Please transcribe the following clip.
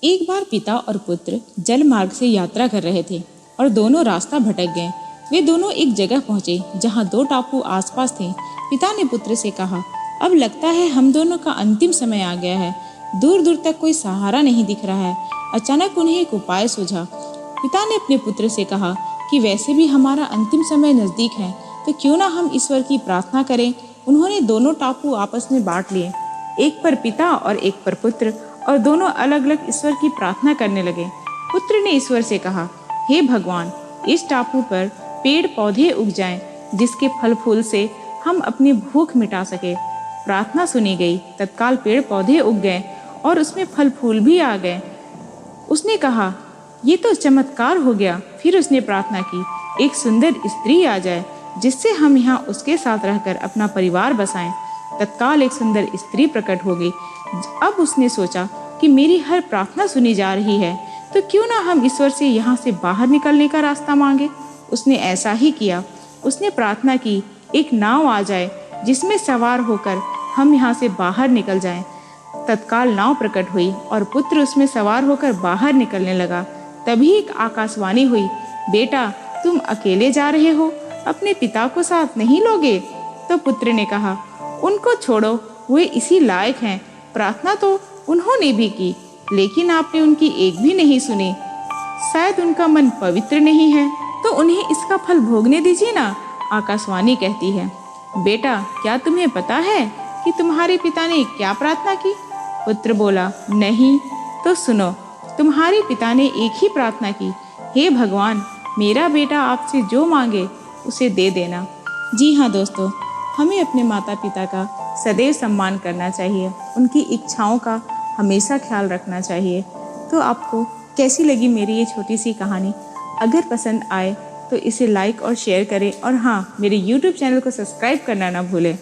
एक बार पिता और पुत्र जल मार्ग से यात्रा कर रहे थे और दोनों रास्ता भटक गए। वे दोनों एक जगह पहुंचे जहां दो टापू आसपास थे। पिता ने पुत्र से कहा, अब लगता है हम दोनों का अंतिम समय आ गया है। दूर दूर तक कोई सहारा नहीं दिख रहा है। अचानक उन्हें एक उपाय सूझा। पिता ने अपने पुत्र से कहा कि वैसे भी हमारा अंतिम समय नजदीक है, तो क्यों ना हम ईश्वर की प्रार्थना करें। उन्होंने दोनों टापू आपस में बांट लिए, एक पर पिता और एक पर पुत्र, और दोनों अलग अलग ईश्वर की प्रार्थना करने लगे। पुत्र ने ईश्वर से कहा, हे भगवान, इस टापू पर पेड़ पौधे उग जाएं, जिसके फल फूल से हम अपनी भूख मिटा सके। प्रार्थना सुनी गई। तत्काल पेड़ पौधे उग गए और उसमें फल फूल भी आ गए। उसने कहा, ये तो चमत्कार हो गया। फिर उसने प्रार्थना की, एक सुंदर स्त्री आ जाए जिससे हम यहाँ उसके साथ रहकर अपना परिवार बसाएं। तत्काल एक सुंदर स्त्री प्रकट हो गई। अब उसने सोचा कि मेरी हर प्रार्थना सुनी जा रही है, तो क्यों ना हम ईश्वर से यहाँ से बाहर निकलने का रास्ता मांगे। उसने ऐसा ही किया। उसने प्रार्थना की, एक नाव आ जाए जिसमें सवार होकर हम यहाँ से बाहर निकल जाएं। तत्काल नाव प्रकट हुई और पुत्र उसमें सवार होकर बाहर निकलने लगा। तभी एक आकाशवाणी हुई, बेटा, तुम अकेले जा रहे हो, अपने पिता को साथ नहीं लोगे। तो पुत्र ने कहा, उनको छोड़ो, वे इसी लायक हैं। प्रार्थना तो उन्होंने भी की, लेकिन आपने उनकी एक भी नहीं सुनी। शायद उनका मन पवित्र नहीं है, तो उन्हें इसका फल भोगने दीजिए ना। आकाशवाणी कहती है, बेटा, क्या तुम्हें पता है कि तुम्हारे पिता ने क्या प्रार्थना की। पुत्र बोला, नहीं। तो सुनो, तुम्हारे पिता ने एक ही प्रार्थना की, हे भगवान, मेरा बेटा आपसे जो मांगे उसे दे देना। जी हाँ दोस्तों, हमें अपने माता पिता का सदैव सम्मान करना चाहिए, उनकी इच्छाओं का हमेशा ख्याल रखना चाहिए। तो आपको कैसी लगी मेरी ये छोटी सी कहानी? अगर पसंद आए तो इसे लाइक और शेयर करें, और हाँ, मेरे YouTube चैनल को सब्सक्राइब करना ना भूलें।